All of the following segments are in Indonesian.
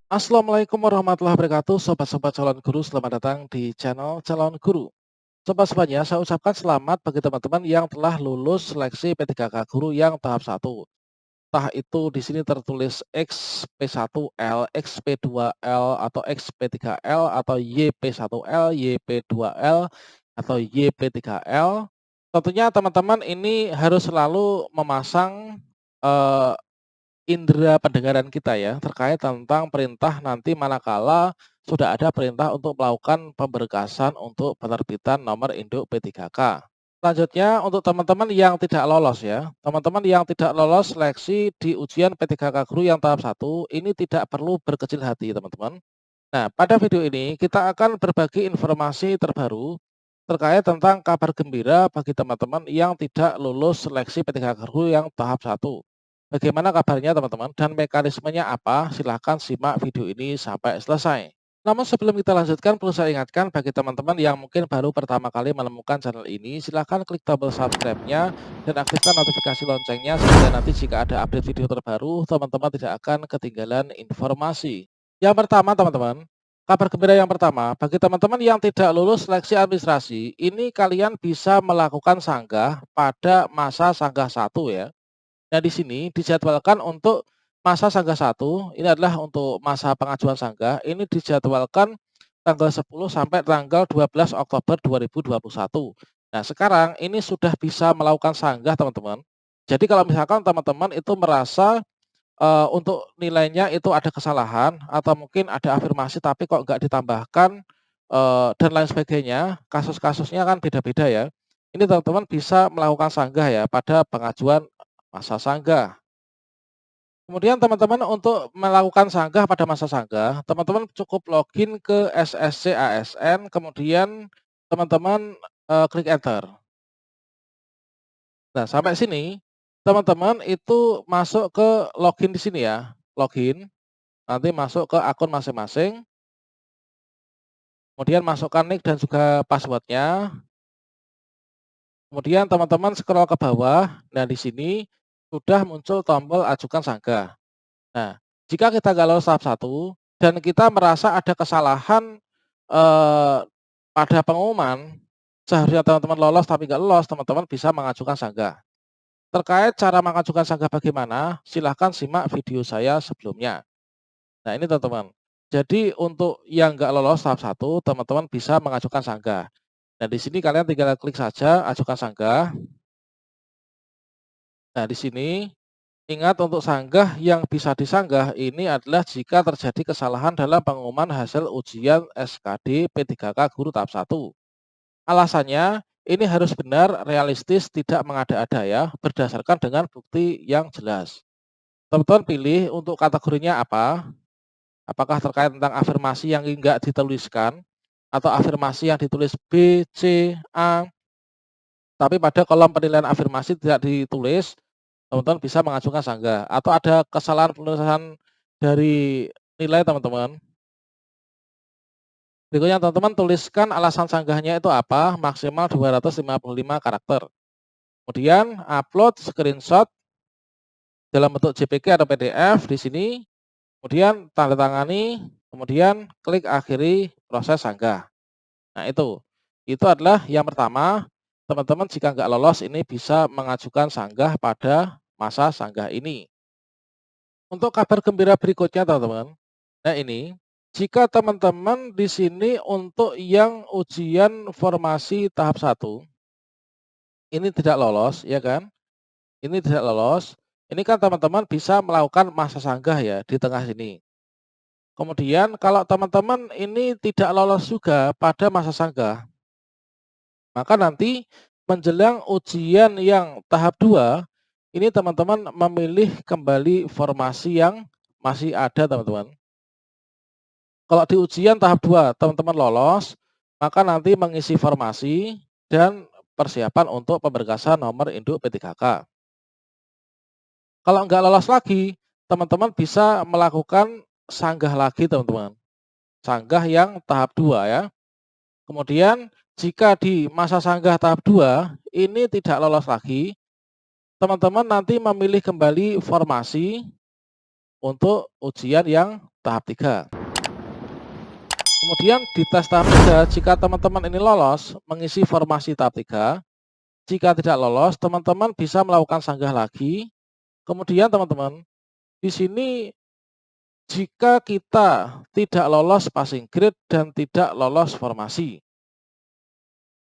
Assalamualaikum warahmatullahi wabarakatuh, sobat-sobat calon guru, selamat datang di channel Calon Guru. Sobat-sobatnya, saya ucapkan selamat bagi teman-teman yang telah lulus seleksi P3K Guru yang tahap 1. Entah itu di sini tertulis XP1L, XP2L, atau XP3L, atau YP1L, YP2L, atau YP3L. Tentunya teman-teman ini harus selalu memasang eh, indera pendengaran kita ya, terkait tentang perintah nanti manakala sudah ada perintah untuk melakukan pemberkasan untuk penerbitan nomor induk P3K. Selanjutnya untuk teman-teman yang tidak lolos ya, teman-teman yang tidak lolos seleksi di ujian P3K Guru yang tahap 1 ini tidak perlu berkecil hati teman-teman. Nah, pada video ini kita akan berbagi informasi terbaru terkait tentang kabar gembira bagi teman-teman yang tidak lulus seleksi P3K Guru yang tahap 1. Bagaimana kabarnya teman-teman dan mekanismenya apa? Silahkan simak video ini sampai selesai. Namun sebelum kita lanjutkan, perlu saya ingatkan bagi teman-teman yang mungkin baru pertama kali menemukan channel ini, silahkan klik tombol subscribe-nya dan aktifkan notifikasi loncengnya sehingga nanti jika ada update video terbaru, teman-teman tidak akan ketinggalan informasi. Yang pertama teman-teman, kabar gembira yang pertama, bagi teman-teman yang tidak lulus seleksi administrasi, ini kalian bisa melakukan sanggah pada masa sanggah 1 ya. Nah, di sini dijadwalkan untuk masa sanggah 1, ini adalah untuk masa pengajuan sanggah, ini dijadwalkan tanggal 10 sampai tanggal 12 Oktober 2021. Nah, sekarang ini sudah bisa melakukan sanggah, teman-teman. Jadi kalau misalkan teman-teman itu merasa, untuk nilainya itu ada kesalahan atau mungkin ada afirmasi tapi kok nggak ditambahkan, dan lain sebagainya, kasus-kasusnya kan beda-beda ya. Ini teman-teman bisa melakukan sanggah ya pada pengajuan masa sanggah. Kemudian teman-teman untuk melakukan sanggah pada masa sanggah, teman-teman cukup login ke SSC ASN, kemudian teman-teman, klik enter. Nah, sampai sini, teman-teman itu masuk ke login di sini ya, login, nanti masuk ke akun masing-masing, kemudian masukkan nick dan juga password-nya, kemudian teman-teman scroll ke bawah, nah di sini sudah muncul tombol ajukan sanggah. Nah, jika kita nggak lolos tahap 1 dan kita merasa ada kesalahan, eee, pada pengumuman, seharusnya teman-teman lolos tapi nggak lolos, teman-teman bisa mengajukan sanggah. Terkait cara mengajukan sanggah bagaimana, silahkan simak video saya sebelumnya. Nah ini teman-teman, jadi untuk yang nggak lolos tahap 1, teman-teman bisa mengajukan sanggah. Nah di sini kalian tinggal klik saja ajukan sanggah. Nah di sini ingat untuk sanggah yang bisa disanggah ini adalah jika terjadi kesalahan dalam pengumuman hasil ujian SKD P3K Guru tahap 1. Alasannya ini harus benar, realistis, tidak mengada-ada ya, berdasarkan dengan bukti yang jelas. Teman-teman pilih untuk kategorinya apa, apakah terkait tentang afirmasi yang enggak dituliskan, atau afirmasi yang ditulis B, C, A, tapi pada kolom penilaian afirmasi tidak ditulis, teman-teman bisa mengajukan sanggah atau ada kesalahan penulisan dari nilai teman-teman. Berikutnya teman-teman tuliskan alasan sanggahnya itu apa, maksimal 255 karakter. Kemudian upload screenshot dalam bentuk JPG atau PDF di sini, kemudian tanda tangani, kemudian klik akhiri proses sanggah. Nah itu. Itu adalah yang pertama, teman-teman jika nggak lolos ini bisa mengajukan sanggah pada masa sanggah ini. Untuk kabar gembira berikutnya teman-teman, nah ini, jika teman-teman di sini untuk yang ujian formasi tahap 1 ini tidak lolos, ya kan? Ini tidak lolos, ini kan teman-teman bisa melakukan masa sanggah ya di tengah sini. Kemudian kalau teman-teman ini tidak lolos juga pada masa sanggah, maka nanti menjelang ujian yang tahap 2 ini teman-teman memilih kembali formasi yang masih ada teman-teman. Kalau di ujian tahap 2 teman-teman lolos, maka nanti mengisi formasi dan persiapan untuk pemberkasan nomor induk P3K. Kalau nggak lolos lagi, teman-teman bisa melakukan sanggah lagi teman-teman. Sanggah yang tahap 2 ya. Kemudian jika di masa sanggah tahap 2 ini tidak lolos lagi, teman-teman nanti memilih kembali formasi untuk ujian yang tahap 3. Kemudian di tes tahap 3, jika teman-teman ini lolos mengisi formasi tahap 3, jika tidak lolos, teman-teman bisa melakukan sanggah lagi. Kemudian teman-teman, di sini jika kita tidak lolos passing grade dan tidak lolos formasi.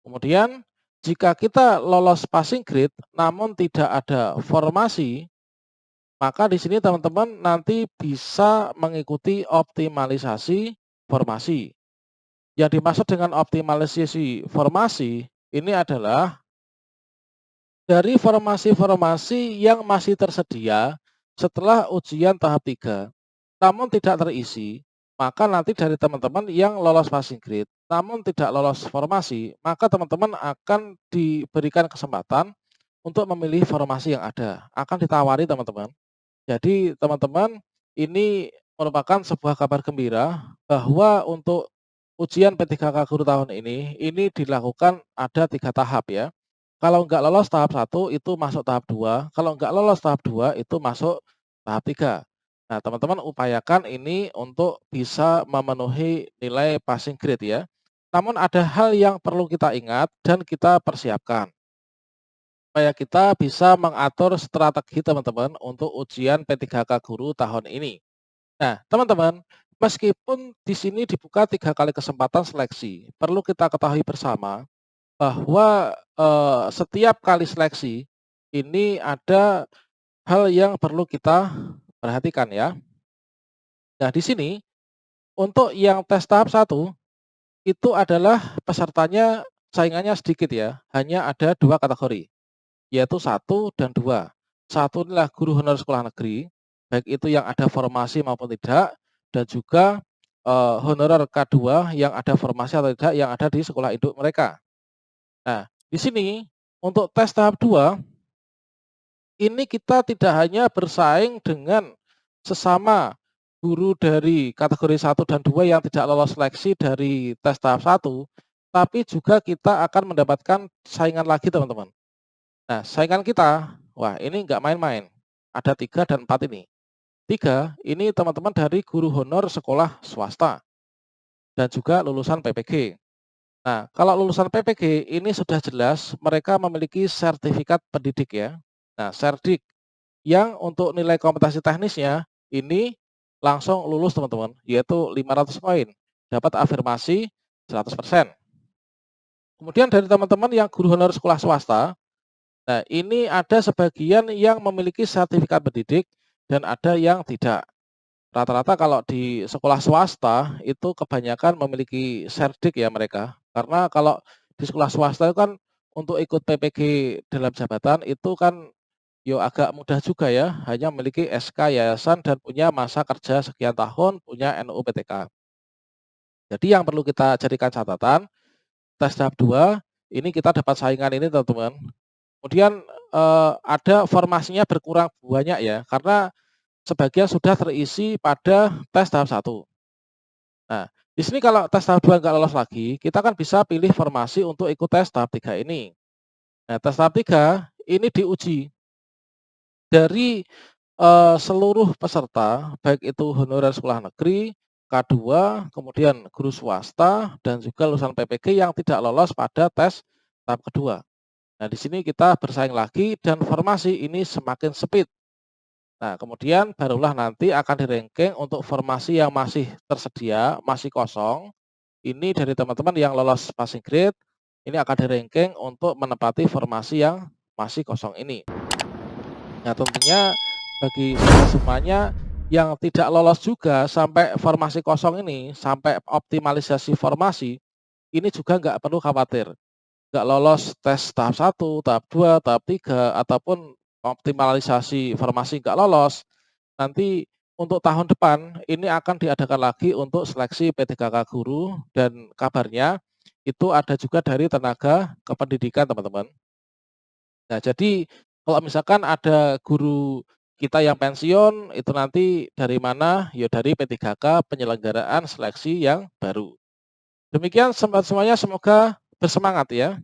Kemudian, jika kita lolos passing grade namun tidak ada formasi, maka di sini teman-teman nanti bisa mengikuti optimalisasi formasi. Yang dimaksud dengan optimalisasi formasi ini adalah dari formasi-formasi yang masih tersedia setelah ujian tahap 3, namun tidak terisi, maka nanti dari teman-teman yang lolos passing grade, namun tidak lolos formasi, maka teman-teman akan diberikan kesempatan untuk memilih formasi yang ada, akan ditawari teman-teman. Jadi teman-teman, ini merupakan sebuah kabar gembira bahwa untuk ujian P3K Guru tahun ini dilakukan ada 3 tahap ya. Kalau nggak lolos tahap 1 itu masuk tahap 2, kalau nggak lolos tahap 2 itu masuk tahap 3. Nah, teman-teman upayakan ini untuk bisa memenuhi nilai passing grade ya. Namun ada hal yang perlu kita ingat dan kita persiapkan, supaya kita bisa mengatur strategi teman-teman untuk ujian P3K Guru tahun ini. Nah, teman-teman, meskipun di sini dibuka 3 kali kesempatan seleksi, perlu kita ketahui bersama bahwa, setiap kali seleksi, ini ada hal yang perlu kita perhatikan ya. Nah di sini, untuk yang tes tahap 1, itu adalah pesertanya saingannya sedikit ya, hanya ada 2 kategori, yaitu 1 dan 2. 1 inilah guru honor sekolah negeri, baik itu yang ada formasi maupun tidak, dan juga, honorer K2 yang ada formasi atau tidak yang ada di sekolah induk mereka. Nah, di sini untuk tes tahap 2 ini kita tidak hanya bersaing dengan sesama guru dari kategori 1 dan 2 yang tidak lolos seleksi dari tes tahap 1, tapi juga kita akan mendapatkan saingan lagi teman-teman. Nah, saingan kita, wah ini nggak main-main. Ada 3 dan 4 ini. 3, ini teman-teman dari guru honor sekolah swasta dan juga lulusan PPG. Nah, kalau lulusan PPG ini sudah jelas mereka memiliki sertifikat pendidik ya. Nah, serdik yang untuk nilai kompetensi teknisnya ini langsung lulus teman-teman, yaitu 500 poin, dapat afirmasi 100%. Kemudian dari teman-teman yang guru honor sekolah swasta, nah ini ada sebagian yang memiliki sertifikat pendidik dan ada yang tidak. Rata-rata kalau di sekolah swasta itu kebanyakan memiliki serdik ya mereka. Karena kalau di sekolah swasta itu kan untuk ikut PPG dalam jabatan itu kan agak mudah juga ya, hanya memiliki SK yayasan dan punya masa kerja sekian tahun, punya NU PTK. Jadi yang perlu kita jadikan catatan, tes tahap 2 ini kita dapat saingan ini teman-teman. Kemudian, ada formasinya berkurang banyak ya, karena sebagian sudah terisi pada tes tahap 1. Nah, di sini kalau tes tahap 2 nggak lolos lagi, kita kan bisa pilih formasi untuk ikut tes tahap 3 ini. Nah, tes tahap 3 ini diuji dari, seluruh peserta, baik itu honorer sekolah negeri, K2, kemudian guru swasta, dan juga lulusan PPG yang tidak lolos pada tes tahap kedua. Nah, di sini kita bersaing lagi dan formasi ini semakin sempit. Nah, kemudian barulah nanti akan di-ranking untuk formasi yang masih tersedia, masih kosong, ini dari teman-teman yang lolos passing grade, ini akan di-ranking untuk menempati formasi yang masih kosong ini. Nah, tentunya bagi semuanya yang tidak lolos juga sampai formasi kosong ini, sampai optimalisasi formasi, ini juga nggak perlu khawatir. Nggak lolos tes tahap 1, tahap 2, tahap 3, ataupun optimalisasi formasi nggak lolos, nanti untuk tahun depan ini akan diadakan lagi untuk seleksi P3K Guru dan kabarnya itu ada juga dari tenaga kependidikan teman-teman. Nah, jadi kalau misalkan ada guru kita yang pensiun, itu nanti dari mana? Ya dari P3K penyelenggaraan seleksi yang baru. Demikian semuanya semoga bersemangat ya.